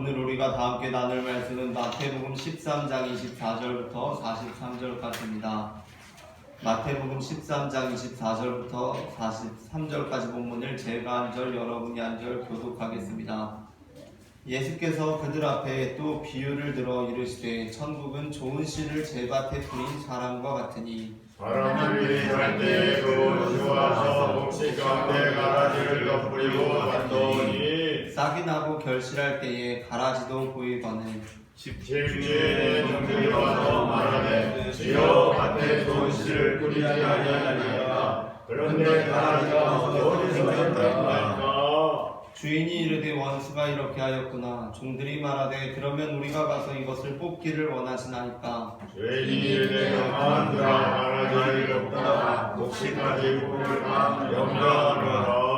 오늘 우리가 다 함께 나눌 말씀은 마태복음 13장 24절부터 43절까지입니다. 마태복음 13장 24절부터 43절까지 본문을 제가 한 절 여러분이 한 절 교독하겠습니다. 예수께서 그들 앞에 또 비유를 들어 이르시되 천국은 좋은 씨를 제밭에 뿌린 사람과 같으니 바람이 일할 때 그 주와서 목시 가운데 가라지를 덧뿌리고 던더니 싹이 나고 결실할 때에 가라지도 보이거늘 집주인의 종들이 와서 말하되 주여 밭에 좋은 씨를 뿌리지 아니하니까 그런데 가라지가 어디서 났나이까. 주인이 이르되 원수가 이렇게 하였구나. 종들이 말하되 그러면 우리가 가서 이것을 뽑기를 원하시나이까. 주인이 이르되 그만두라. 가라지를 덮다가 목시까지 뽑을까 염려하노라.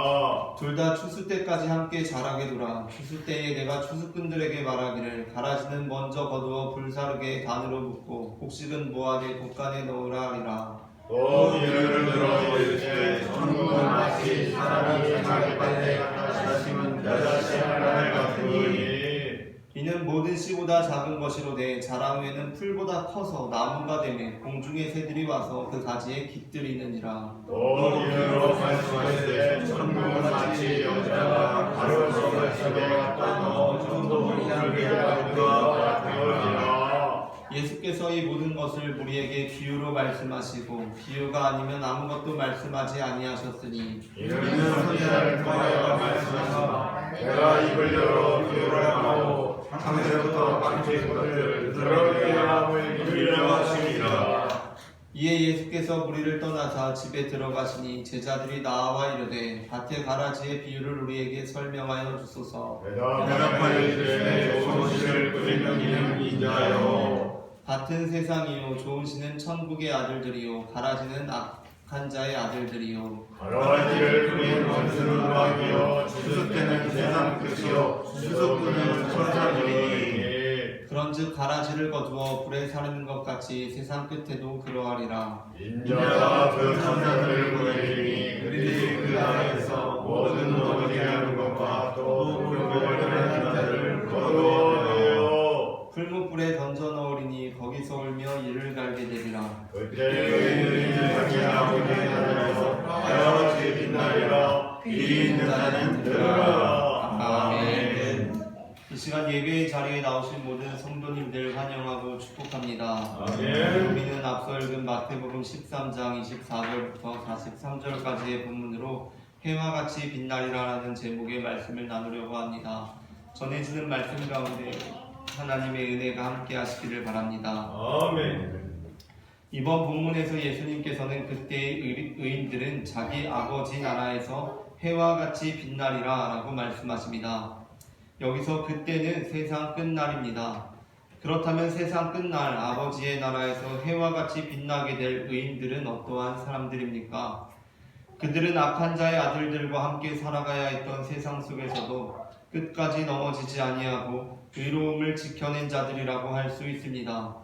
둘 다 추수 때까지 함께 자라게 두라. 추수 때에 내가 추수꾼들에게 말하기를 가라지는 먼저 거두어 불사르게 단으로 붓고 곡식은 모아내 독간에 넣으라 하리라. 또 비유를 들어 이르시되 천국은 마치 사람이 자기 밭에 갖다 심은 여자씨 하나를 같으니 이는 모든 씨보다 작은 것이로되 자란 후에는 풀보다 커서 나무가 되매 공중의 새들이 와서 그 가지에 깃들이느니라. 또 비유로 말씀하시되 천국은 마치 여자가 가로서 밭속에 갖다 넣어 전도물을 위하여 같으니라. 예수께서 이 모든 것을 우리에게 비유로 말씀하시고 비유가 아니면 아무것도 말씀하지 아니하셨으니 이는 선지자를 통하여 말씀하시나 내가 입을 열어 비유를 하고 창세부터 만진 것을 들어게 함을 이루려 하시니라. 이에 예수께서 무리를 떠나사 집에 들어가시니 제자들이 나와 이르되 밭의 가라지의 비유를 우리에게 설명하여 주소서. 대답하여 이르시되 좋은 씨를 뿌리는 이는 인자요 밭은 세상이요 좋은 씨는 천국의 아들들이요 가라지는 악한 자의 아들들이요. 가라지를 뿌린 원수는 마귀요 추수 때는 세상 끝이요 추수꾼은 천사들이니 그런즉 가라지를 거두어 불에 사르는 것 같이 세상 끝에도 그러하리라. 인자가 그 천사들을 보내리니 그들이 그 나라에서 모든 넘어지게 하는 것과 또 불법을 하는 자들을 거두어내요. 풀무불에 던져 넣으리니 거기서 울며 이를 갈게 되리라. 그때 의인들이 자기 아버지의 나라에서 하여같이 빛나리라. 귀 있는 자는 들으라. 아멘. 이 시간 예배의 자리에 나오신 모든 성도님들 환영하고 축복합니다. 아멘. 우리는 앞서 읽은 마태복음 13장 24절부터 43절까지의 본문으로 해와 같이 빛나리라라는 제목의 말씀을 나누려고 합니다. 전해지는 말씀 가운데 하나님의 은혜가 함께 하시기를 바랍니다. 아멘. 이번 본문에서 예수님께서는 그때의 의인들은 자기 아버지 나라에서 해와 같이 빛나리라 라고 말씀하십니다. 여기서 그때는 세상 끝날입니다. 그렇다면 세상 끝날 아버지의 나라에서 해와 같이 빛나게 될 의인들은 어떠한 사람들입니까? 그들은 악한 자의 아들들과 함께 살아가야 했던 세상 속에서도 끝까지 넘어지지 아니하고 의로움을 지켜낸 자들이라고 할 수 있습니다.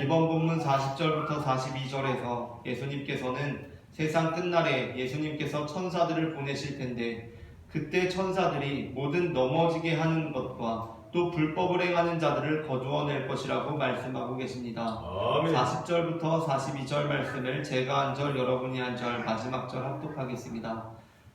이번 본문 40절부터 42절에서 예수님께서는 세상 끝날에 예수님께서 천사들을 보내실 텐데 그때 천사들이 모든 넘어지게 하는 것과 또 불법을 행하는 자들을 거두어낼 것이라고 말씀하고 계십니다. 아멘. 40절부터 42절 말씀을 제가 한 절 여러분이 한 절 마지막 절 합독하겠습니다.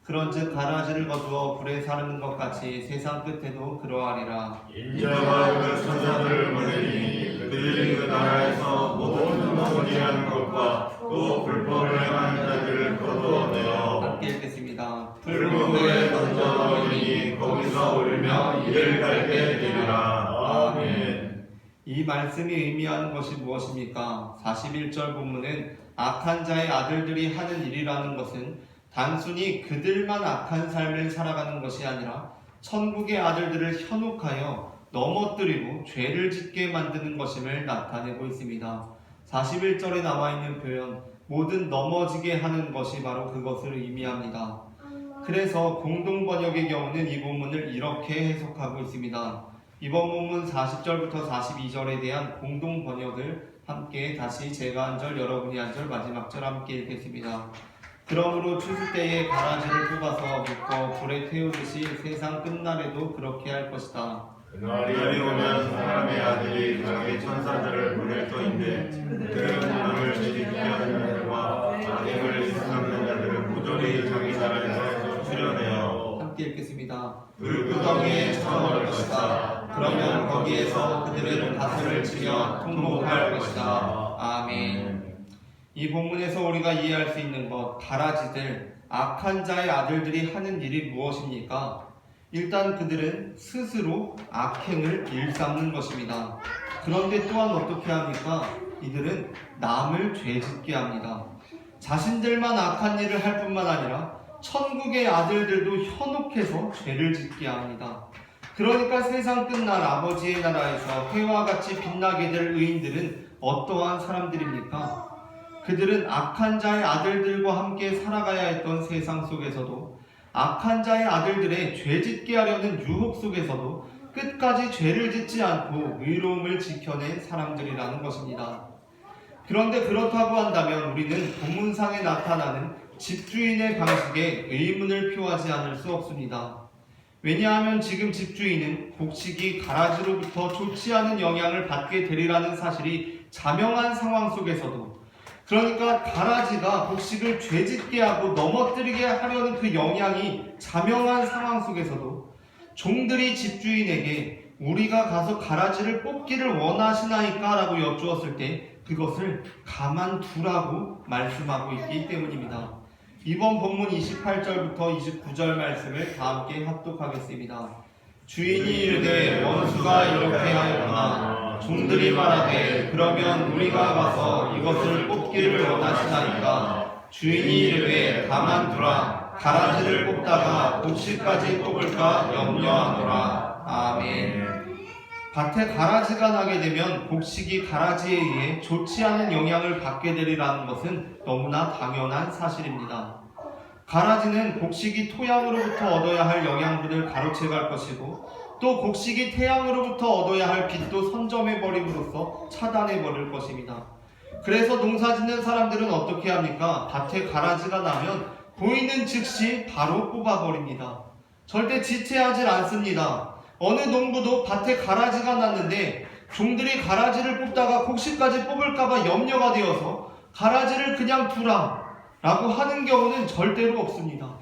그런즉 가라지를 거두어 불에 사르는 것 같이 세상 끝에도 그러하리라. 인자가 그 천사들을 보내니 그들이 그 나라에서 모든 넘어지게 하는 것과 또 불법을 행하는 자들을 거두어내어 함께 읽겠습니다. 풀무불에 던져 넣으니 거기서 울며 이를 갈게 되리라. 아멘. 이 말씀이 의미하는 것이 무엇입니까? 41절 본문은 악한 자의 아들들이 하는 일이라는 것은 단순히 그들만 악한 삶을 살아가는 것이 아니라 천국의 아들들을 현혹하여 넘어뜨리고 죄를 짓게 만드는 것임을 나타내고 있습니다. 41절에 나와 있는 표현 모든 넘어지게 하는 것이 바로 그것을 의미합니다. 그래서 공동번역의 경우는 이 본문을 이렇게 해석하고 있습니다. 이번 본문 40절부터 42절에 대한 공동번역을 함께 다시 제가 한 절 여러분이 한 절 마지막 절 함께 읽겠습니다. 그러므로 추수 때에 가라지를 뽑아서 묶어 불에 태우듯이 세상 끝날에도 그렇게 할 것이다. 그날이 오면 사람의 아들이 자기 천사들을 보낼 터인데 그들은 하나님을 지키지 않는 자들과 악행을 일삼는 자들을 모조리 자기 나라에서 추려내어 함께 읽겠습니다. 불구덩이에 쳐넣을 것이다. 그러면 거기에서 그들은 가슴을 치며 통곡할 것이다. 아멘. 이 본문에서 우리가 이해할 수 있는 것, 가라지들, 악한 자의 아들들이 하는 일이 무엇입니까? 일단 그들은 스스로 악행을 일삼는 것입니다. 그런데 또한 어떻게 합니까? 이들은 남을 죄짓게 합니다. 자신들만 악한 일을 할 뿐만 아니라 천국의 아들들도 현혹해서 죄를 짓게 합니다. 그러니까 세상 끝날 아버지의 나라에서 해와 같이 빛나게 될 의인들은 어떠한 사람들입니까? 그들은 악한 자의 아들들과 함께 살아가야 했던 세상 속에서도, 악한 자의 아들들의 죄짓게 하려는 유혹 속에서도 끝까지 죄를 짓지 않고 의로움을 지켜낸 사람들이라는 것입니다. 그런데 그렇다고 한다면 우리는 본문상에 나타나는 집주인의 방식에 의문을 표하지 않을 수 없습니다. 왜냐하면 지금 집주인은 곡식이 가라지로부터 좋지 않은 영향을 받게 되리라는 사실이 자명한 상황 속에서도, 그러니까 가라지가 곡식을 죄짓게 하고 넘어뜨리게 하려는 그 영향이 자명한 상황 속에서도 종들이 집주인에게 우리가 가서 가라지를 뽑기를 원하시나이까? 라고 여쭈었을 때 그것을 가만두라고 말씀하고 있기 때문입니다. 이번 본문 28절부터 29절 말씀을 다 함께 합독하겠습니다. 주인이 이르되 원수가 이렇게 하였구나. 종들이 말하되 그러면 우리가 가서 이것을 뽑기를 원하시나이까? 주인이 이르되 가만두라. 가라지를 뽑다가 곡식까지 뽑을까 염려하노라. 아멘. 밭에 가라지가 나게 되면 곡식이 가라지에 의해 좋지 않은 영향을 받게 되리라는 것은 너무나 당연한 사실입니다. 가라지는 곡식이 토양으로부터 얻어야 할 영양분을 가로채갈 것이고, 또 곡식이 태양으로부터 얻어야 할 빛도 선점해버림으로써 차단해버릴 것입니다. 그래서 농사짓는 사람들은 어떻게 합니까? 밭에 가라지가 나면 보이는 즉시 바로 뽑아버립니다. 절대 지체하지 않습니다. 어느 농부도 밭에 가라지가 났는데 종들이 가라지를 뽑다가 곡식까지 뽑을까봐 염려가 되어서 가라지를 그냥 두라 라고 하는 경우는 절대로 없습니다.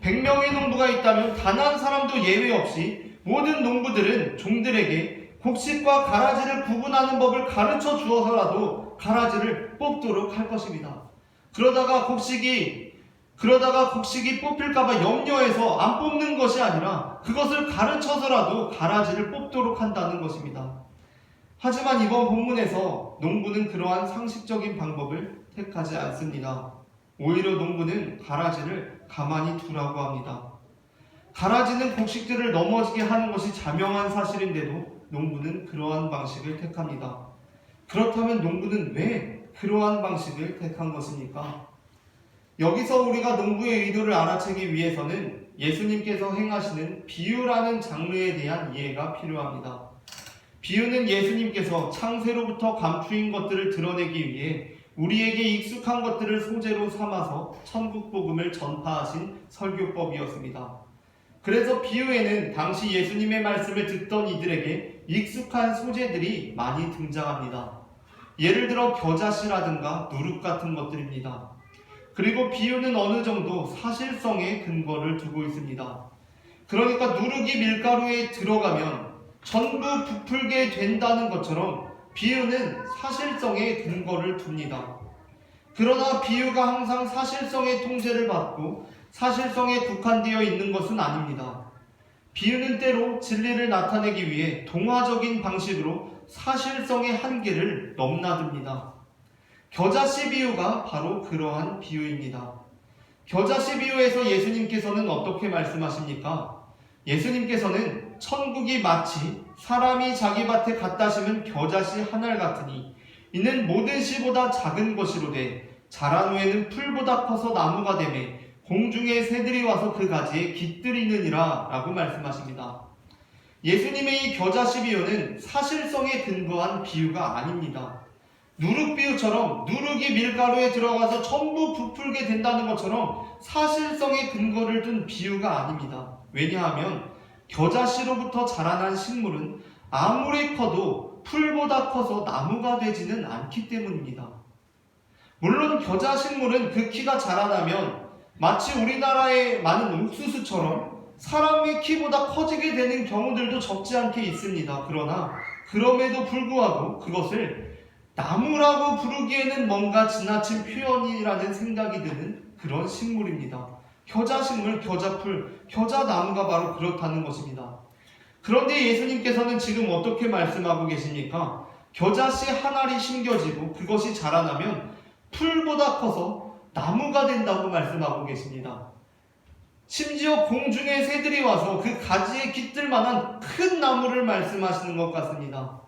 100명의 농부가 있다면 단 한 사람도 예외 없이 모든 농부들은 종들에게 곡식과 가라지를 구분하는 법을 가르쳐 주어서라도 가라지를 뽑도록 할 것입니다. 그러다가 곡식이 뽑힐까봐 염려해서 안 뽑는 것이 아니라 그것을 가르쳐서라도 가라지를 뽑도록 한다는 것입니다. 하지만 이번 본문에서 농부는 그러한 상식적인 방법을 택하지 않습니다. 오히려 농부는 가라지를 가만히 두라고 합니다. 가라지는 곡식들을 넘어지게 하는 것이 자명한 사실인데도 농부는 그러한 방식을 택합니다. 그렇다면 농부는 왜 그러한 방식을 택한 것입니까? 여기서 우리가 농부의 의도를 알아채기 위해서는 예수님께서 행하시는 비유라는 장르에 대한 이해가 필요합니다. 비유는 예수님께서 창세로부터 감추인 것들을 드러내기 위해 우리에게 익숙한 것들을 소재로 삼아서 천국 복음을 전파하신 설교법이었습니다. 그래서 비유에는 당시 예수님의 말씀을 듣던 이들에게 익숙한 소재들이 많이 등장합니다. 예를 들어 겨자씨라든가 누룩 같은 것들입니다. 그리고 비유는 어느 정도 사실성에 근거를 두고 있습니다. 그러니까 누룩이 밀가루에 들어가면 전부 부풀게 된다는 것처럼 비유는 사실성에 근거를 둡니다. 그러나 비유가 항상 사실성의 통제를 받고 사실성에 국한되어 있는 것은 아닙니다. 비유는 때로 진리를 나타내기 위해 동화적인 방식으로 사실성의 한계를 넘나듭니다. 겨자씨 비유가 바로 그러한 비유입니다. 겨자씨 비유에서 예수님께서는 어떻게 말씀하십니까? 예수님께서는 천국이 마치 사람이 자기 밭에 갖다 심은 겨자씨 한 알 같으니 이는 모든 씨보다 작은 것이로되 자란 후에는 풀보다 커서 나무가 되매 공중의 새들이 와서 그 가지에 깃들이느니라 라고 말씀하십니다. 예수님의 이 겨자씨 비유는 사실성에 근거한 비유가 아닙니다. 누룩 비유처럼 누룩이 밀가루에 들어가서 전부 부풀게 된다는 것처럼 사실성에 근거를 둔 비유가 아닙니다. 왜냐하면 겨자씨로부터 자라난 식물은 아무리 커도 풀보다 커서 나무가 되지는 않기 때문입니다. 물론 겨자 식물은 그 키가 자라나면 마치 우리나라의 많은 옥수수처럼 사람의 키보다 커지게 되는 경우들도 적지 않게 있습니다. 그러나 그럼에도 불구하고 그것을 나무라고 부르기에는 뭔가 지나친 표현이라는 생각이 드는 그런 식물입니다. 겨자식물, 겨자풀, 겨자나무가 바로 그렇다는 것입니다. 그런데 예수님께서는 지금 어떻게 말씀하고 계십니까? 겨자씨 한 알이 심겨지고 그것이 자라나면 풀보다 커서 나무가 된다고 말씀하고 계십니다. 심지어 공중의 새들이 와서 그 가지에 깃들 만한 큰 나무를 말씀하시는 것 같습니다.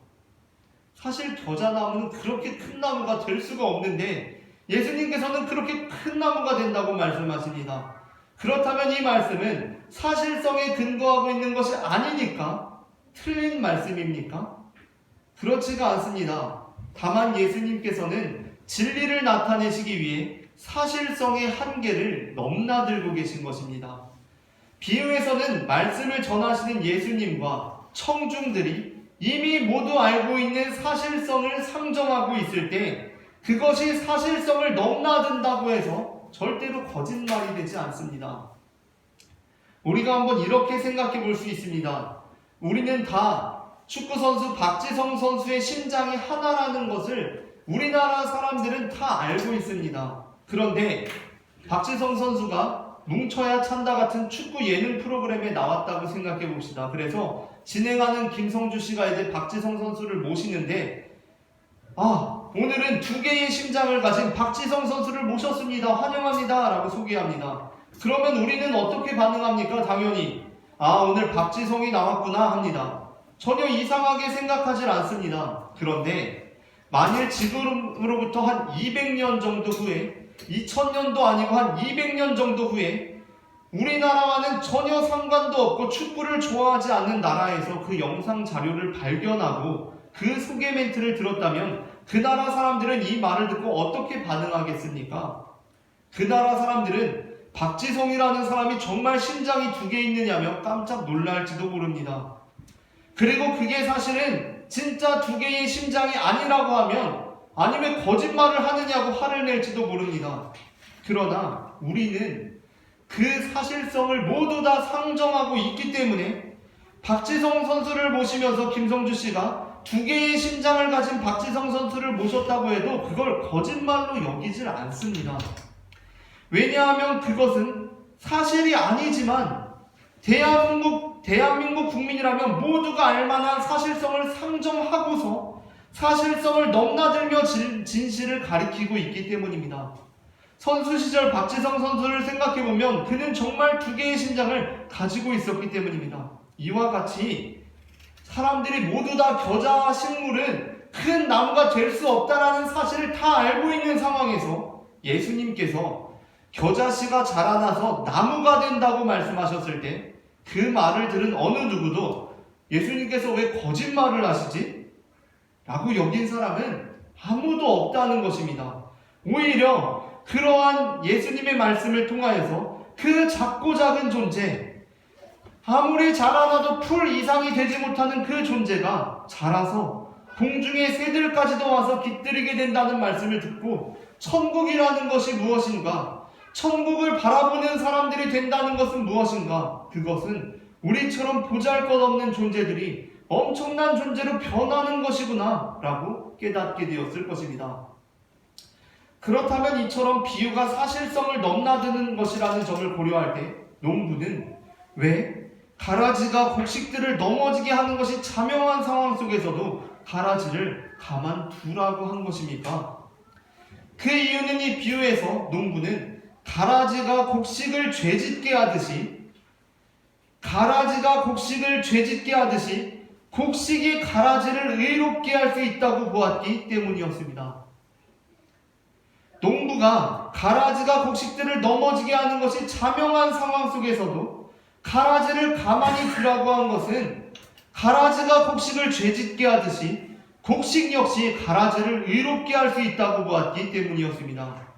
사실 겨자나무는 그렇게 큰 나무가 될 수가 없는데 예수님께서는 그렇게 큰 나무가 된다고 말씀하십니다. 그렇다면 이 말씀은 사실성에 근거하고 있는 것이 아니니까 틀린 말씀입니까? 그렇지가 않습니다. 다만 예수님께서는 진리를 나타내시기 위해 사실성의 한계를 넘나들고 계신 것입니다. 비유에서는 말씀을 전하시는 예수님과 청중들이 이미 모두 알고 있는 사실성을 상정하고 있을 때 그것이 사실성을 넘나든다고 해서 절대로 거짓말이 되지 않습니다. 우리가 한번 이렇게 생각해 볼 수 있습니다. 우리는 다 축구선수 박지성 선수의 심장이 하나라는 것을 우리나라 사람들은 다 알고 있습니다. 그런데 박지성 선수가 뭉쳐야 찬다 같은 축구 예능 프로그램에 나왔다고 생각해 봅시다. 그래서 진행하는 김성주 씨가 이제 박지성 선수를 모시는데 오늘은 2개의 심장을 가진 박지성 선수를 모셨습니다. 환영합니다. 라고 소개합니다. 그러면 우리는 어떻게 반응합니까? 당연히 오늘 박지성이 나왔구나 합니다. 전혀 이상하게 생각하지 않습니다. 그런데 만일 지금으로부터 한 200년 정도 후에 2000년도 아니고 한 200년 정도 후에 우리나라와는 전혀 상관도 없고 축구를 좋아하지 않는 나라에서 그 영상 자료를 발견하고 그 소개 멘트를 들었다면 그 나라 사람들은 이 말을 듣고 어떻게 반응하겠습니까? 그 나라 사람들은 박지성이라는 사람이 정말 심장이 2개 있느냐며 깜짝 놀랄지도 모릅니다. 그리고 그게 사실은 진짜 2개의 심장이 아니라고 하면 아니면 거짓말을 하느냐고 화를 낼지도 모릅니다. 그러나 우리는 그 사실성을 모두 다 상정하고 있기 때문에 박지성 선수를 모시면서 김성주 씨가 2개의 심장을 가진 박지성 선수를 모셨다고 해도 그걸 거짓말로 여기질 않습니다. 왜냐하면 그것은 사실이 아니지만 대한민국 국민이라면 모두가 알만한 사실성을 상정하고서 사실성을 넘나들며 진실을 가리키고 있기 때문입니다. 선수 시절 박지성 선수를 생각해보면 그는 정말 2개의 심장을 가지고 있었기 때문입니다. 이와 같이 사람들이 모두 다 겨자 식물은 큰 나무가 될 수 없다라는 사실을 다 알고 있는 상황에서 예수님께서 겨자씨가 자라나서 나무가 된다고 말씀하셨을 때 그 말을 들은 어느 누구도 예수님께서 왜 거짓말을 하시지? 라고 여긴 사람은 아무도 없다는 것입니다. 오히려 그러한 예수님의 말씀을 통하여서 그 작고 작은 존재, 아무리 자라나도 풀 이상이 되지 못하는 그 존재가 자라서 공중의 새들까지도 와서 깃들이게 된다는 말씀을 듣고 천국이라는 것이 무엇인가? 천국을 바라보는 사람들이 된다는 것은 무엇인가? 그것은 우리처럼 보잘것없는 존재들이 엄청난 존재로 변하는 것이구나 라고 깨닫게 되었을 것입니다. 그렇다면 이처럼 비유가 사실성을 넘나드는 것이라는 점을 고려할 때 농부는 왜 가라지가 곡식들을 넘어지게 하는 것이 자명한 상황 속에서도 가라지를 가만두라고 한 것입니까? 그 이유는 이 비유에서 농부는 가라지가 곡식을 죄짓게 하듯이 곡식이 가라지를 의롭게 할 수 있다고 보았기 때문이었습니다. 농부가 가라지가 곡식들을 넘어지게 하는 것이 자명한 상황 속에서도 가라지를 가만히 두라고 한 것은 가라지가 곡식을 죄짓게 하듯이 곡식 역시 가라지를 의롭게 할 수 있다고 보았기 때문이었습니다.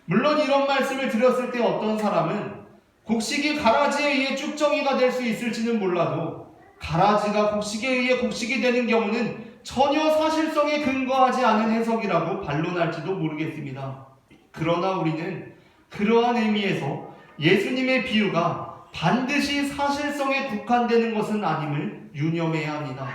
물론 이런 말씀을 드렸을 때 어떤 사람은 곡식이 가라지에 의해 쭉정이가 될 수 있을지는 몰라도 가라지가 곡식에 의해 곡식이 되는 경우는 전혀 사실성에 근거하지 않은 해석이라고 반론할지도 모르겠습니다. 그러나 우리는 그러한 의미에서 예수님의 비유가 반드시 사실성에 국한되는 것은 아님을 유념해야 합니다.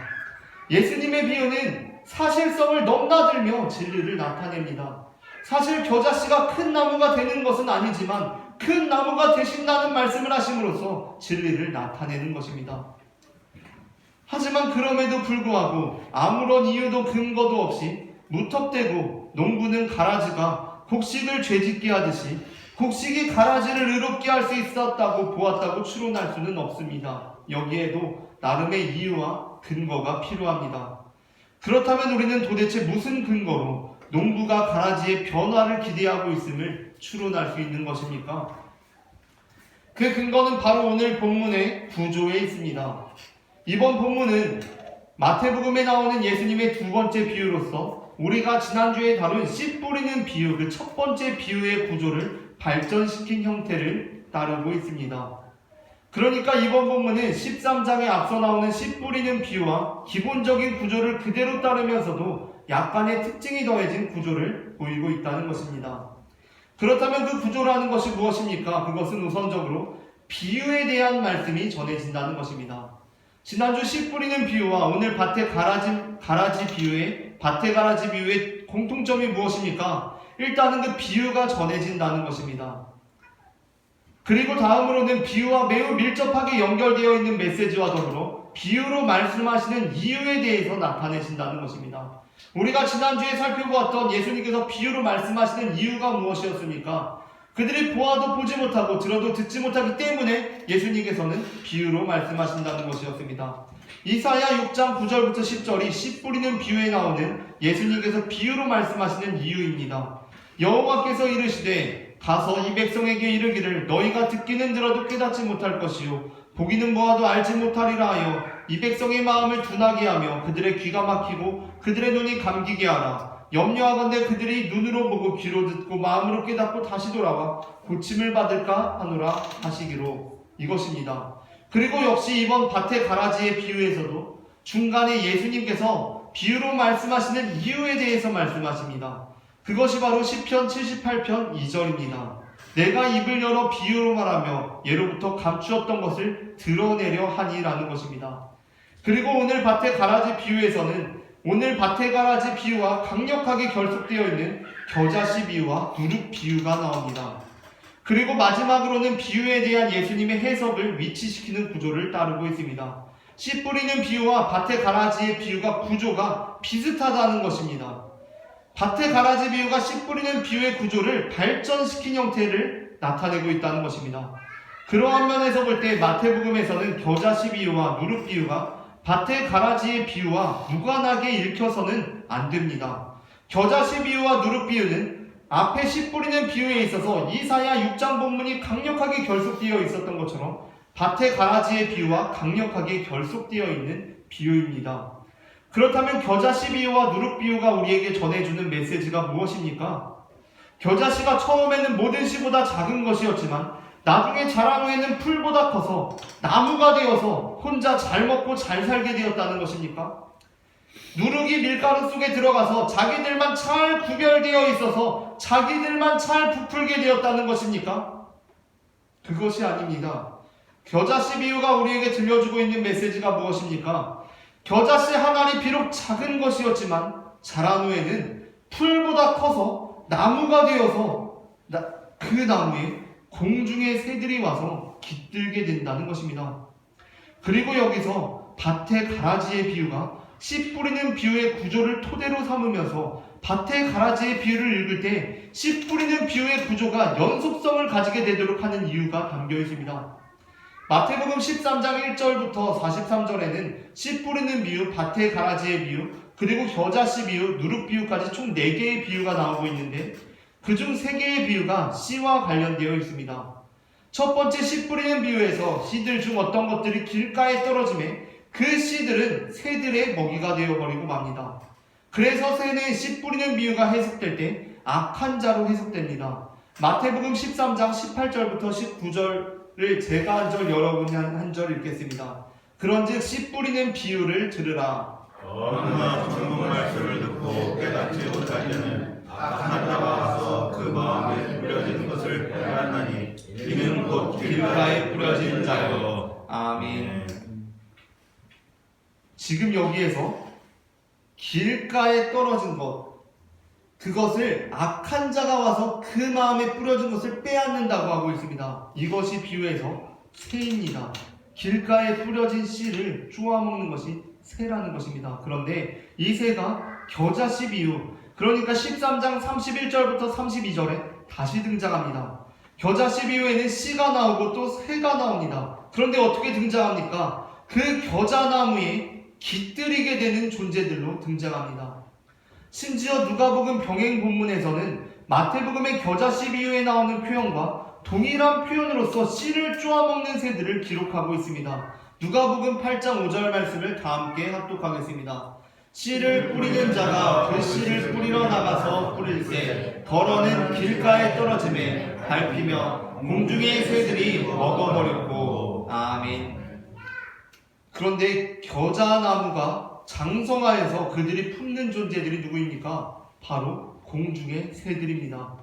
예수님의 비유는 사실성을 넘나들며 진리를 나타냅니다. 사실 겨자씨가 큰 나무가 되는 것은 아니지만 큰 나무가 되신다는 말씀을 하심으로써 진리를 나타내는 것입니다. 하지만 그럼에도 불구하고 아무런 이유도 근거도 없이 무턱대고 농부는 가라지가 곡식을 죄짓게 하듯이 곡식이 가라지를 의롭게 할 수 있었다고 보았다고 추론할 수는 없습니다. 여기에도 나름의 이유와 근거가 필요합니다. 그렇다면 우리는 도대체 무슨 근거로 농부가 가라지의 변화를 기대하고 있음을 추론할 수 있는 것입니까? 그 근거는 바로 오늘 본문의 구조에 있습니다. 이번 본문은 마태복음에 나오는 예수님의 두 번째 비유로서 우리가 지난주에 다룬 씨 뿌리는 비유, 그 첫 번째 비유의 구조를 발전시킨 형태를 따르고 있습니다. 그러니까 이번 본문은 13장에 앞서 나오는 씨 뿌리는 비유와 기본적인 구조를 그대로 따르면서도 약간의 특징이 더해진 구조를 보이고 있다는 것입니다. 그렇다면 그 구조라는 것이 무엇입니까? 그것은 우선적으로 비유에 대한 말씀이 전해진다는 것입니다. 지난주 씨 뿌리는 비유와 오늘 밭의 가라지 비유의 공통점이 무엇입니까? 일단은 그 비유가 전해진다는 것입니다. 그리고 다음으로는 비유와 매우 밀접하게 연결되어 있는 메시지와 더불어 비유로 말씀하시는 이유에 대해서 나타내신다는 것입니다. 우리가 지난주에 살펴보았던 예수님께서 비유로 말씀하시는 이유가 무엇이었습니까? 그들이 보아도 보지 못하고 들어도 듣지 못하기 때문에 예수님께서는 비유로 말씀하신다는 것이었습니다. 이사야 6장 9절부터 10절이 씨 뿌리는 비유에 나오는 예수님께서 비유로 말씀하시는 이유입니다. 여호와께서 이르시되 가서 이 백성에게 이르기를 너희가 듣기는 들어도 깨닫지 못할 것이요 보기는 보아도 알지 못하리라 하여 이 백성의 마음을 둔하게 하며 그들의 귀가 막히고 그들의 눈이 감기게 하라. 염려하건대 그들이 눈으로 보고 귀로 듣고 마음으로 깨닫고 다시 돌아와 고침을 받을까 하노라 하시기로, 이것입니다. 그리고 역시 이번 밭의 가라지의 비유에서도 중간에 예수님께서 비유로 말씀하시는 이유에 대해서 말씀하십니다. 그것이 바로 시편 78편 2절입니다. 내가 입을 열어 비유로 말하며 예로부터 감추었던 것을 드러내려 하니라는 것입니다. 그리고 오늘 밭의 가라지 비유에서는 오늘 밭의 가라지 비유와 강력하게 결속되어 있는 겨자씨 비유와 누룩 비유가 나옵니다. 그리고 마지막으로는 비유에 대한 예수님의 해석을 위치시키는 구조를 따르고 있습니다. 씨 뿌리는 비유와 밭의 가라지의 비유가 구조가 비슷하다는 것입니다. 밭의 가라지 비유가 씨 뿌리는 비유의 구조를 발전시킨 형태를 나타내고 있다는 것입니다. 그러한 면에서 볼 때 마태복음에서는 겨자씨 비유와 누룩 비유가 밭의 가라지의 비유와 무관하게 읽혀서는 안 됩니다. 겨자씨 비유와 누룩 비유는 앞에 씨 뿌리는 비유에 있어서 이사야 6장 본문이 강력하게 결속되어 있었던 것처럼 밭의 가라지의 비유와 강력하게 결속되어 있는 비유입니다. 그렇다면 겨자씨 비유와 누룩 비유가 우리에게 전해주는 메시지가 무엇입니까? 겨자씨가 처음에는 모든 씨보다 작은 것이었지만 나중에 자란 후에는 풀보다 커서 나무가 되어서 혼자 잘 먹고 잘 살게 되었다는 것입니까? 누룩이 밀가루 속에 들어가서 자기들만 잘 구별되어 있어서 자기들만 잘 부풀게 되었다는 것입니까? 그것이 아닙니다. 겨자씨 비유가 우리에게 들려주고 있는 메시지가 무엇입니까? 겨자씨 한 알이 비록 작은 것이었지만 자란 후에는 풀보다 커서 나무가 되어서 그 나무에 공중의 새들이 와서 깃들게 된다는 것입니다. 그리고 여기서 밭의 가라지의 비유가 씨 뿌리는 비유의 구조를 토대로 삼으면서 밭의 가라지의 비유를 읽을 때 씨 뿌리는 비유의 구조가 연속성을 가지게 되도록 하는 이유가 담겨 있습니다. 마태복음 13장 1절부터 43절에는 씨 뿌리는 비유, 밭의 가라지의 비유, 그리고 겨자씨 비유, 누룩 비유까지 총 4개의 비유가 나오고 있는데 그중 3개의 비유가 씨와 관련되어 있습니다. 첫 번째 씨 뿌리는 비유에서 씨들 중 어떤 것들이 길가에 떨어지매 그 씨들은 새들의 먹이가 되어버리고 맙니다. 그래서 새는 씨 뿌리는 비유가 해석될 때 악한 자로 해석됩니다. 마태복음 13장 18절부터 19절 비유를 제가 한 절 여러분이 한 절 읽겠습니다. 그런즉 씨 뿌리는 비유를 들으라. 어느 천국 말씀을 듣고 깨닫지 못할 때는 악한 자가 와서 그 마음에 뿌려진 것을 빼앗나니 이는 곧 길가에 뿌려진 자여. 아멘. 지금 여기에서 길가에 떨어진 것, 그것을 악한 자가 와서 그 마음에 뿌려진 것을 빼앗는다고 하고 있습니다. 이것이 비유에서 새입니다. 길가에 뿌려진 씨를 쪼아먹는 것이 새라는 것입니다. 그런데 이 새가 겨자씨 비유, 그러니까 13장 31절부터 32절에 다시 등장합니다. 겨자씨 비유에는 씨가 나오고 또 새가 나옵니다. 그런데 어떻게 등장합니까? 그 겨자나무에 깃들이게 되는 존재들로 등장합니다. 심지어 누가복음 병행 본문에서는 마태복음의 겨자씨 비유에 나오는 표현과 동일한 표현으로서 씨를 쪼아먹는 새들을 기록하고 있습니다. 누가복음 8장 5절 말씀을 다 함께 합독하겠습니다. 씨를 뿌리는 자가 그 씨를 뿌리러 나가서 뿌릴새 덜어는 길가에 떨어짐에 밟히며 공중의 새들이 먹어버렸고. 아멘. 그런데 겨자나무가 장성하여서 그들이 품는 존재들이 누구입니까? 바로 공중의 새들입니다.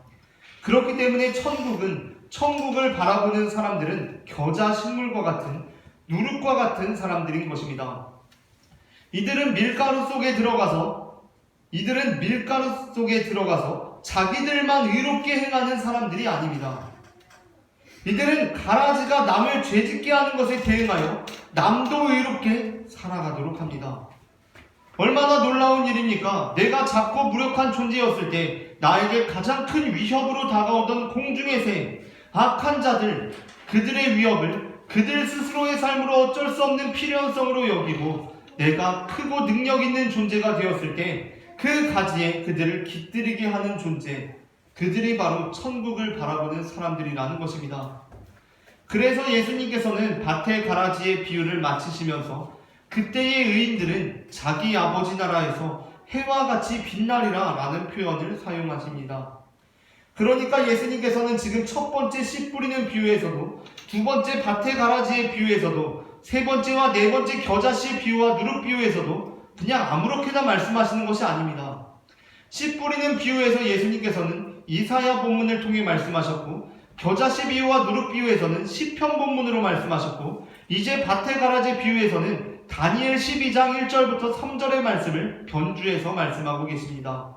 그렇기 때문에 천국을 바라보는 사람들은 겨자 식물과 같은 누룩과 같은 사람들인 것입니다. 이들은 밀가루 속에 들어가서 자기들만 의롭게 행하는 사람들이 아닙니다. 이들은 가라지가 남을 죄짓게 하는 것에 대응하여 남도 의롭게 살아가도록 합니다. 얼마나 놀라운 일입니까? 내가 작고 무력한 존재였을 때 나에게 가장 큰 위협으로 다가오던 공중의 새, 악한 자들, 그들의 위협을 그들 스스로의 삶으로 어쩔 수 없는 필연성으로 여기고 내가 크고 능력 있는 존재가 되었을 때 그 가지에 그들을 깃들이게 하는 존재, 그들이 바로 천국을 바라보는 사람들이라는 것입니다. 그래서 예수님께서는 밭의 가라지의 비유를 마치시면서 그때의 의인들은 자기 아버지 나라에서 해와 같이 빛나리라 라는 표현을 사용하십니다. 그러니까 예수님께서는 지금 첫 번째 씨 뿌리는 비유에서도, 두 번째 밭의 가라지의 비유에서도, 세 번째와 네 번째 겨자씨 비유와 누룩 비유에서도 그냥 아무렇게나 말씀하시는 것이 아닙니다. 씨 뿌리는 비유에서 예수님께서는 이사야 본문을 통해 말씀하셨고, 겨자씨 비유와 누룩 비유에서는 시편 본문으로 말씀하셨고, 이제 밭의 가라지 비유에서는 다니엘 12장 1절부터 3절의 말씀을 변주해서 말씀하고 계십니다.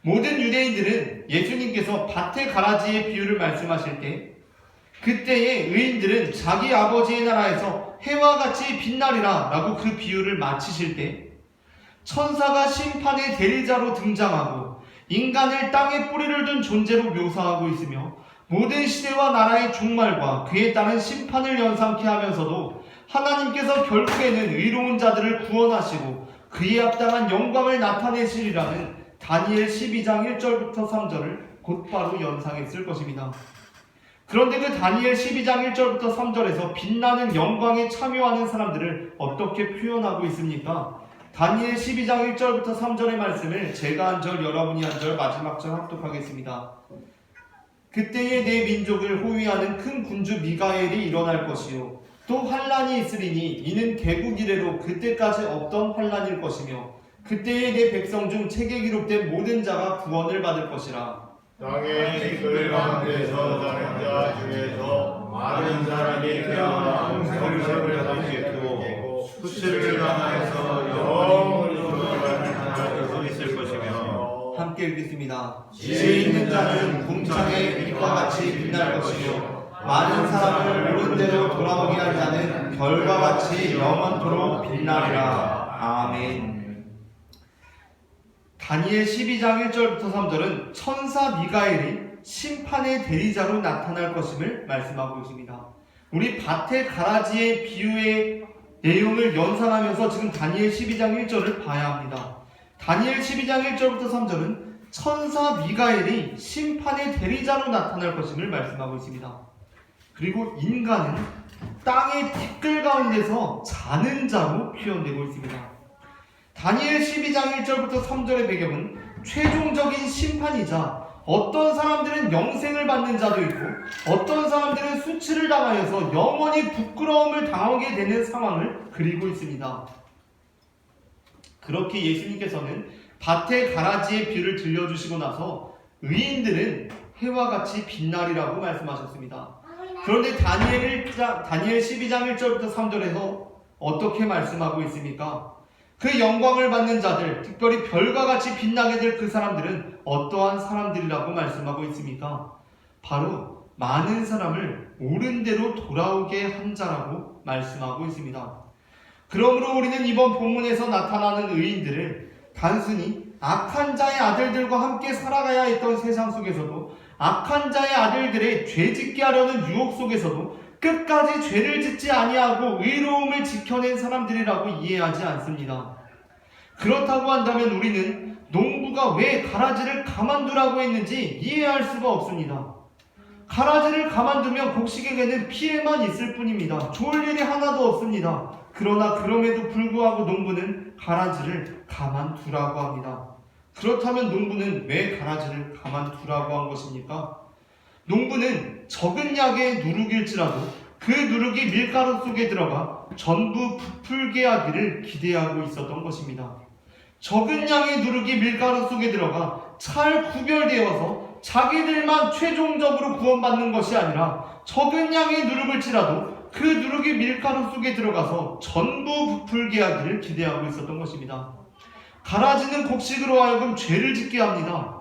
모든 유대인들은 예수님께서 밭의 가라지의 비유를 말씀하실 때 그때의 의인들은 자기 아버지의 나라에서 해와 같이 빛나리라 라고 그 비유를 마치실 때 천사가 심판의 대리자로 등장하고 인간을 땅에 뿌리를 둔 존재로 묘사하고 있으며 모든 시대와 나라의 종말과 그에 따른 심판을 연상케 하면서도 하나님께서 결국에는 의로운 자들을 구원하시고 그에 합당한 영광을 나타내시리라는 다니엘 12장 1절부터 3절을 곧바로 연상했을 것입니다. 그런데 그 다니엘 12장 1절부터 3절에서 빛나는 영광에 참여하는 사람들을 어떻게 표현하고 있습니까? 다니엘 12장 1절부터 3절의 말씀을 제가 한 절, 여러분이 한 절, 마지막 절 합독하겠습니다. 그때에 내 민족을 호위하는 큰 군주 미가엘이 일어날 것이요 또 환란이 있으리니 이는 개국 이래로 그때까지 없던 환란일 것이며 그때에 내 백성 중 책에 기록된 모든 자가 구원을 받을 것이라. 땅의 티끌 가운데서 다른 자 중에서 많은 사람이 깨어나 영생을 받겠고 수치를 당하여서 영원히 구원을 수 있을 것이며. 함께 읽겠습니다. 지혜 있는 자는 궁창의 빛과 같이 빛날 것이요 많은 사람을 옳은 대로 돌아오게 할 자는 별과 같이 영원토록 빛나리라. 아멘. 다니엘 12장 1절부터 3절은 천사 미가엘이 심판의 대리자로 나타날 것임을 말씀하고 있습니다. 우리 밭의 가라지의 비유의 내용을 연상하면서 지금 다니엘 12장 1절을 봐야 합니다. 다니엘 12장 1절부터 3절은 천사 미가엘이 심판의 대리자로 나타날 것임을 말씀하고 있습니다. 그리고 인간은 땅의 티끌 가운데서 자는 자로 표현되고 있습니다. 다니엘 12장 1절부터 3절의 배경은 최종적인 심판이자 어떤 사람들은 영생을 받는 자도 있고 어떤 사람들은 수치를 당하여서 영원히 부끄러움을 당하게 되는 상황을 그리고 있습니다. 그렇게 예수님께서는 밭의 가라지의 비유를 들려주시고 나서 의인들은 해와 같이 빛나리라고 말씀하셨습니다. 그런데 다니엘 12장 1절부터 3절에서 어떻게 말씀하고 있습니까? 그 영광을 받는 자들, 특별히 별과 같이 빛나게 될 그 사람들은 어떠한 사람들이라고 말씀하고 있습니까? 바로 많은 사람을 옳은 대로 돌아오게 한 자라고 말씀하고 있습니다. 그러므로 우리는 이번 본문에서 나타나는 의인들을 단순히 악한 자의 아들들과 함께 살아가야 했던 세상 속에서도 악한 자의 아들들의 죄짓게 하려는 유혹 속에서도 끝까지 죄를 짓지 아니하고 의로움을 지켜낸 사람들이라고 이해하지 않습니다. 그렇다고 한다면 우리는 농부가 왜 가라지를 가만두라고 했는지 이해할 수가 없습니다. 가라지를 가만두면 곡식에게는 피해만 있을 뿐입니다. 좋을 일이 하나도 없습니다. 그러나 그럼에도 불구하고 농부는 가라지를 가만두라고 합니다. 그렇다면 농부는 왜 가라지를 가만두라고 한 것입니까? 농부는 적은 약의 누룩일지라도 그 누룩이 밀가루 속에 들어가 전부 부풀게 하기를 기대하고 있었던 것입니다. 적은 양의 누룩이 밀가루 속에 들어가 잘 구별되어서 자기들만 최종적으로 구원받는 것이 아니라 적은 양의 누룩을지라도 그 누룩이 밀가루 속에 들어가서 전부 부풀게 하기를 기대하고 있었던 것입니다. 가라지는 곡식으로 하여금 죄를 짓게 합니다.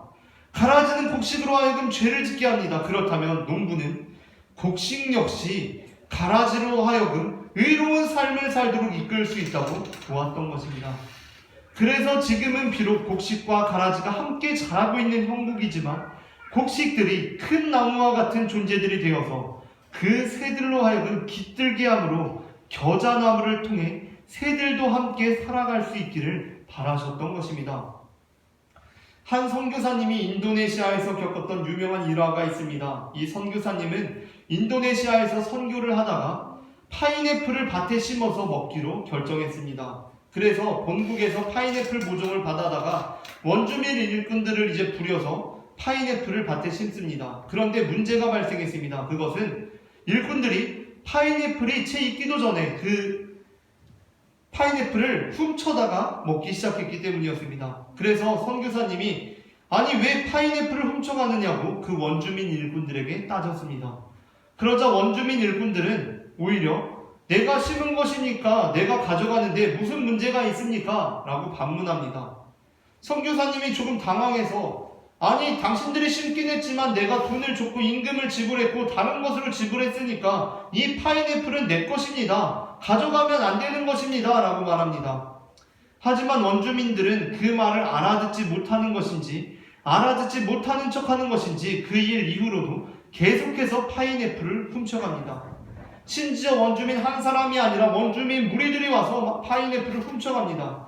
가라지는 곡식으로 하여금 죄를 짓게 합니다. 그렇다면 농부는 곡식 역시 가라지로 하여금 의로운 삶을 살도록 이끌 수 있다고 보았던 것입니다. 그래서 지금은 비록 곡식과 가라지가 함께 자라고 있는 형국이지만 곡식들이 큰 나무와 같은 존재들이 되어서 그 새들로 하여금 깃들게 함으로 겨자나무를 통해 새들도 함께 살아갈 수 있기를 바라셨던 것입니다. 한 선교사님이 인도네시아에서 겪었던 유명한 일화가 있습니다. 이 선교사님은 인도네시아에서 선교를 하다가 파인애플을 밭에 심어서 먹기로 결정했습니다. 그래서 본국에서 파인애플 모종을 받아다가 원주민 일꾼들을 이제 부려서 파인애플을 밭에 심습니다. 그런데 문제가 발생했습니다. 그것은 일꾼들이 파인애플이 채 익기도 전에 그 파인애플을 훔쳐다가 먹기 시작했기 때문이었습니다. 그래서 선교사님이 아니 왜 파인애플을 훔쳐가느냐고 그 원주민 일꾼들에게 따졌습니다. 그러자 원주민 일꾼들은 오히려 내가 심은 것이니까 내가 가져가는데 무슨 문제가 있습니까? 라고 반문합니다. 선교사님이 조금 당황해서 아니 당신들이 심긴 했지만 내가 돈을 줬고 임금을 지불했고 다른 것으로 지불했으니까 이 파인애플은 내 것입니다. 가져가면 안 되는 것입니다. 라고 말합니다. 하지만 원주민들은 그 말을 알아듣지 못하는 것인지 알아듣지 못하는 척하는 것인지 그 일 이후로도 계속해서 파인애플을 훔쳐갑니다. 심지어 원주민 한 사람이 아니라 원주민 무리들이 와서 파인애플을 훔쳐갑니다.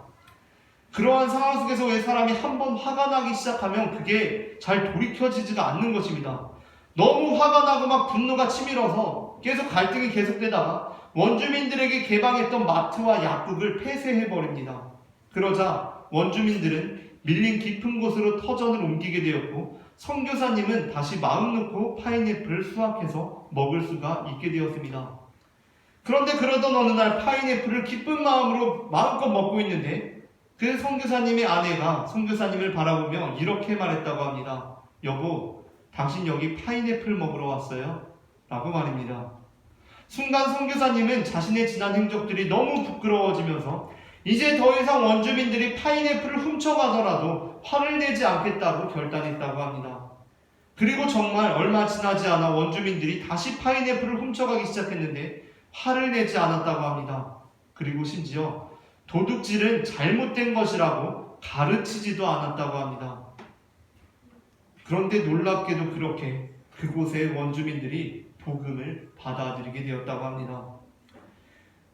그러한 상황 속에서 왜 사람이 한번 화가 나기 시작하면 그게 잘 돌이켜지지가 않는 것입니다. 너무 화가 나고 막 분노가 치밀어서 계속 갈등이 계속되다가 원주민들에게 개방했던 마트와 약국을 폐쇄해버립니다. 그러자 원주민들은 밀린 깊은 곳으로 터전을 옮기게 되었고 선교사님은 다시 마음 놓고 파인애플을 수확해서 먹을 수가 있게 되었습니다. 그런데 그러던 어느 날 파인애플을 기쁜 마음으로 마음껏 먹고 있는데 그 선교사님의 아내가 선교사님을 바라보며 이렇게 말했다고 합니다. 여보, 당신 여기 파인애플 먹으러 왔어요? 라고 말입니다. 순간 선교사님은 자신의 지난 행적들이 너무 부끄러워지면서 이제 더 이상 원주민들이 파인애플을 훔쳐가더라도 화를 내지 않겠다고 결단했다고 합니다. 그리고 정말 얼마 지나지 않아 원주민들이 다시 파인애플을 훔쳐가기 시작했는데 화를 내지 않았다고 합니다. 그리고 심지어 도둑질은 잘못된 것이라고 가르치지도 않았다고 합니다. 그런데 놀랍게도 그렇게 그곳의 원주민들이 복음을 받아들이게 되었다고 합니다.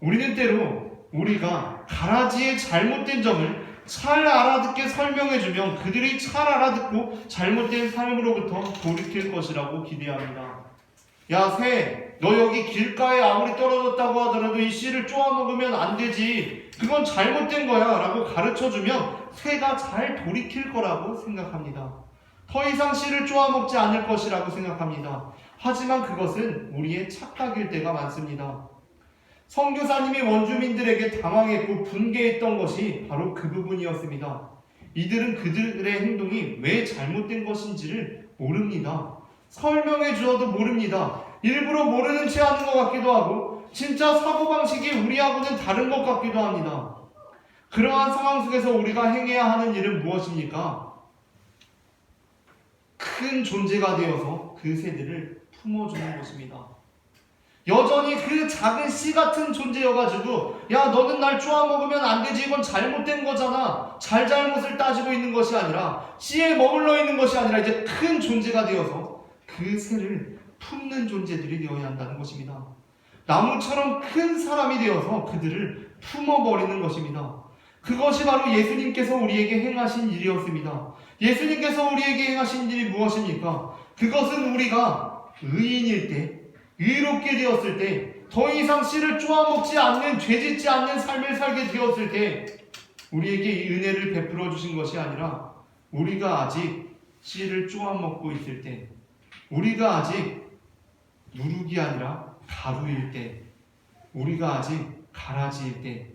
우리는 때로 우리가 가라지의 잘못된 점을 잘 알아듣게 설명해주면 그들이 잘 알아듣고 잘못된 삶으로부터 돌이킬 것이라고 기대합니다. 야, 새, 너 여기 길가에 아무리 떨어졌다고 하더라도 이 씨를 쪼아 먹으면 안 되지. 그건 잘못된 거야. 라고 가르쳐주면 새가 잘 돌이킬 거라고 생각합니다. 더 이상 씨를 쪼아먹지 않을 것이라고 생각합니다. 하지만 그것은 우리의 착각일 때가 많습니다. 선교사님이 원주민들에게 당황했고 분개했던 것이 바로 그 부분이었습니다. 이들은 그들의 행동이 왜 잘못된 것인지를 모릅니다. 설명해 주어도 모릅니다. 일부러 모르는 체 하는 것 같기도 하고 진짜 사고방식이 우리하고는 다른 것 같기도 합니다. 그러한 상황 속에서 우리가 행해야 하는 일은 무엇입니까? 큰 존재가 되어서 그 세대를 품어주는 것입니다. 여전히 그 작은 씨 같은 존재여가지고 야 너는 날 쪼아먹으면 안 되지 이건 잘못된 거잖아 잘잘못을 따지고 있는 것이 아니라 씨에 머물러 있는 것이 아니라 이제 큰 존재가 되어서 그 새를 품는 존재들이 되어야 한다는 것입니다. 나무처럼 큰 사람이 되어서 그들을 품어버리는 것입니다. 그것이 바로 예수님께서 우리에게 행하신 일이었습니다. 예수님께서 우리에게 행하신 일이 무엇입니까? 그것은 우리가 의인일 때 의롭게 되었을 때 더 이상 씨를 쪼아먹지 않는 죄짓지 않는 삶을 살게 되었을 때 우리에게 이 은혜를 베풀어 주신 것이 아니라 우리가 아직 씨를 쪼아먹고 있을 때 우리가 아직 누룩이 아니라 가루일 때 우리가 아직 가라지일 때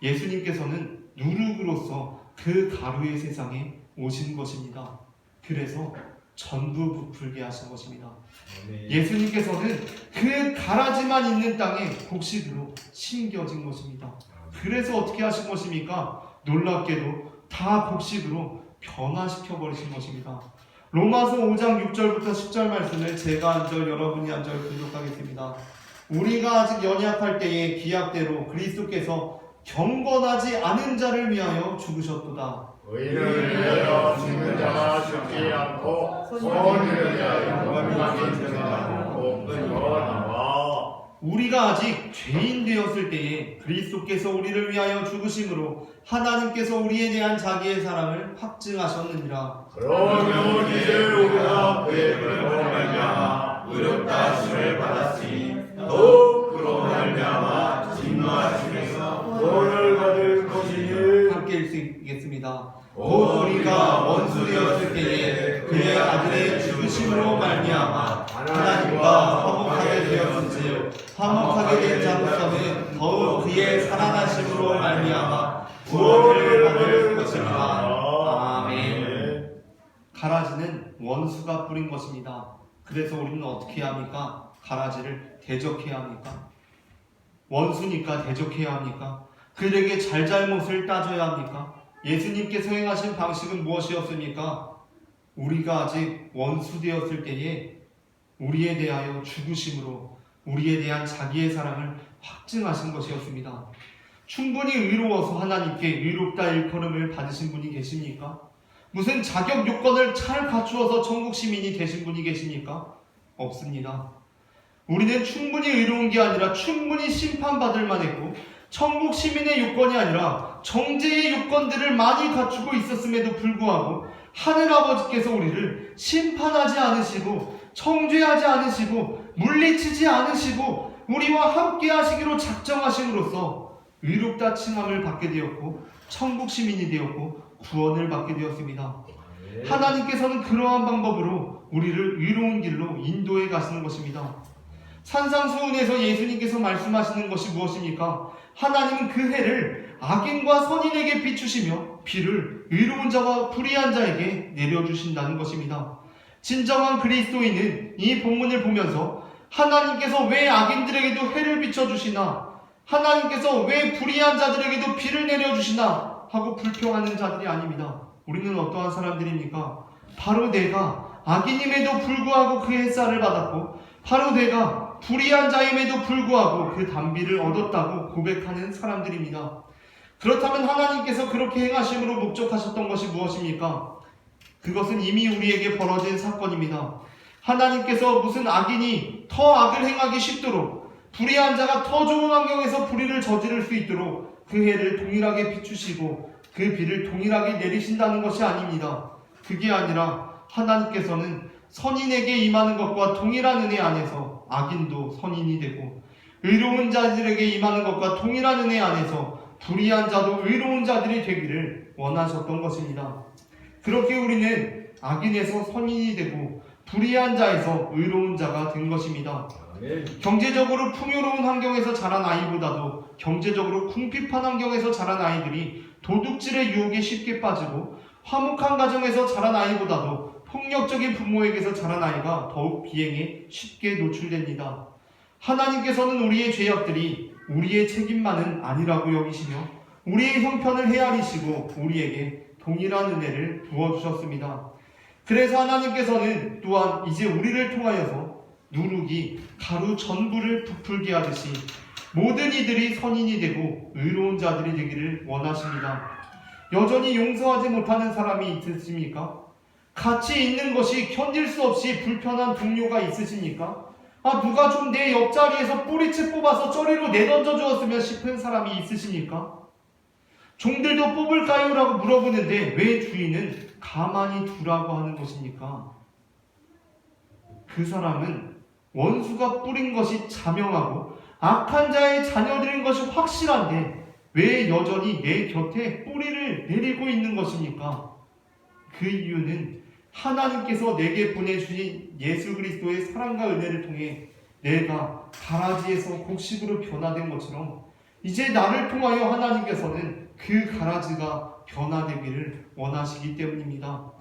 예수님께서는 누룩으로서 그 가루의 세상에 오신 것입니다. 그래서 전부 부풀게 하신 것입니다. 예수님께서는 그 가라지만 있는 땅에 곡식으로 심겨진 것입니다. 그래서 어떻게 하신 것입니까? 놀랍게도 다 곡식으로 변화시켜 버리신 것입니다. 로마서 5장 6절부터 10절 말씀을 제가 한 절 여러분이 한 절 교독하겠습니다. 우리가 아직 연약할 때에 기약대로 그리스도께서 경건하지 않은 자를 위하여 죽으셨도다. 의를 위하여 죽는 자가 죽지 않고 선을 위하여 영원하게 생각하고 나와. 우리가 아직 죄인 되었을 때에 그리스도께서 우리를 위하여 죽으심으로 하나님께서 우리에 대한 자기의 사랑을 확증하셨느니라. 그러면 이제 우리가 그의 은혜로 말미암아 의롭다 하심을 받았으니 또 그로 말미암아 진노하심에서 구원을 받을 것이니. 함께 읽겠습니다. 곧 우리가 원수 되었을 때에 그의 아들의 죽으심으로 말미암아 하나님과 화목하게 되었은즉 화목하게 된 자로서는 더욱 그의 살아나심으로 말미암아 구원을 받을 것입니다. 아멘. 가라지는 원수가 뿌린 것입니다. 그래서 우리는 어떻게 해야 합니까? 가라지를 대적해야 합니까? 원수니까 대적해야 합니까? 그들에게 잘잘못을 따져야 합니까? 예수님께서 행하신 방식은 무엇이었습니까? 우리가 아직 원수 되었을 때에 우리에 대하여 죽으심으로 우리에 대한 자기의 사랑을 확증하신 것이었습니다. 충분히 의로워서 하나님께 의롭다 일컬음을 받으신 분이 계십니까? 무슨 자격 요건을 잘 갖추어서 천국 시민이 되신 분이 계십니까? 없습니다. 우리는 충분히 의로운 게 아니라 충분히 심판받을 만했고 천국 시민의 요건이 아니라 정죄의 요건들을 많이 갖추고 있었음에도 불구하고 하늘아버지께서 우리를 심판하지 않으시고 정죄하지 않으시고 물리치지 않으시고 우리와 함께 하시기로 작정하심으로써 의롭다 칭함을 받게 되었고 천국 시민이 되었고 구원을 받게 되었습니다. 하나님께서는 그러한 방법으로 우리를 의로운 길로 인도해 가시는 것입니다. 산상수훈에서 예수님께서 말씀하시는 것이 무엇입니까? 하나님은 그 해를 악인과 선인에게 비추시며 비를 의로운 자와 불의한 자에게 내려주신다는 것입니다. 진정한 그리스도인은 이 본문을 보면서 하나님께서 왜 악인들에게도 해를 비춰주시나 하나님께서 왜 불의한 자들에게도 비를 내려주시나 하고 불평하는 자들이 아닙니다. 우리는 어떠한 사람들입니까? 바로 내가 악인임에도 불구하고 그 햇살을 받았고 바로 내가 불의한 자임에도 불구하고 그 단비를 얻었다고 고백하는 사람들입니다. 그렇다면 하나님께서 그렇게 행하심으로 목적하셨던 것이 무엇입니까? 그것은 이미 우리에게 벌어진 사건입니다. 하나님께서 무슨 악인이 더 악을 행하기 쉽도록 불의한 자가 더 좋은 환경에서 불의를 저지를 수 있도록 그 해를 동일하게 비추시고 그 비를 동일하게 내리신다는 것이 아닙니다. 그게 아니라 하나님께서는 선인에게 임하는 것과 동일한 은혜 안에서 악인도 선인이 되고 의로운 자들에게 임하는 것과 동일한 은혜 안에서 불의한 자도 의로운 자들이 되기를 원하셨던 것입니다. 그렇게 우리는 악인에서 선인이 되고 불의한 자에서 의로운 자가 된 것입니다. 경제적으로 풍요로운 환경에서 자란 아이보다도 경제적으로 궁핍한 환경에서 자란 아이들이 도둑질의 유혹에 쉽게 빠지고 화목한 가정에서 자란 아이보다도 폭력적인 부모에게서 자란 아이가 더욱 비행에 쉽게 노출됩니다. 하나님께서는 우리의 죄악들이 우리의 책임만은 아니라고 여기시며 우리의 형편을 헤아리시고 우리에게 동일한 은혜를 부어주셨습니다. 그래서 하나님께서는 또한 이제 우리를 통하여서 누룩이 가루 전부를 부풀게 하듯이 모든 이들이 선인이 되고 의로운 자들이 되기를 원하십니다. 여전히 용서하지 못하는 사람이 있으십니까? 같이 있는 것이 견딜 수 없이 불편한 동료가 있으십니까? 누가 좀 내 옆자리에서 뿌리채 뽑아서 저리로 내던져 주었으면 싶은 사람이 있으십니까? 종들도 뽑을까요? 라고 물어보는데 왜 주인은 가만히 두라고 하는 것입니까? 그 사람은 원수가 뿌린 것이 자명하고 악한 자의 자녀들인 것이 확실한데 왜 여전히 내 곁에 뿌리를 내리고 있는 것입니까? 그 이유는 하나님께서 내게 보내주신 예수 그리스도의 사랑과 은혜를 통해 내가 가라지에서 곡식으로 변화된 것처럼 이제 나를 통하여 하나님께서는 그 가라지가 변화되기를 원하시기 때문입니다.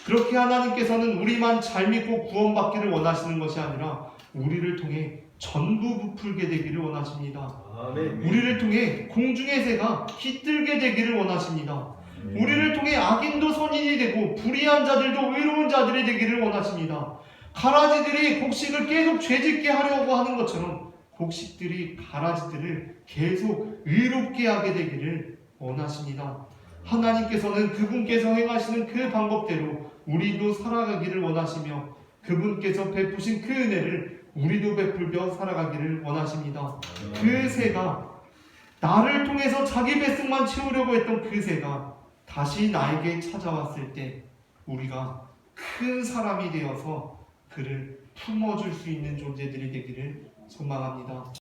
그렇게 하나님께서는 우리만 잘 믿고 구원받기를 원하시는 것이 아니라 우리를 통해 전부 부풀게 되기를 원하십니다. 우리를 통해 공중의 새가 깃들게 되기를 원하십니다. 우리를 통해 악인도 선인이 되고 불의한 자들도 의로운 자들이 되기를 원하십니다. 가라지들이 곡식을 계속 죄짓게 하려고 하는 것처럼 곡식들이 가라지들을 계속 의롭게 하게 되기를 원하십니다. 하나님께서는 그분께서 행하시는 그 방법대로 우리도 살아가기를 원하시며 그분께서 베푸신 그 은혜를 우리도 베풀며 살아가기를 원하십니다. 그 새가 나를 통해서 자기 뱃속만 채우려고 했던 그 새가 다시 나에게 찾아왔을 때 우리가 큰 사람이 되어서 그를 품어줄 수 있는 존재들이 되기를 소망합니다.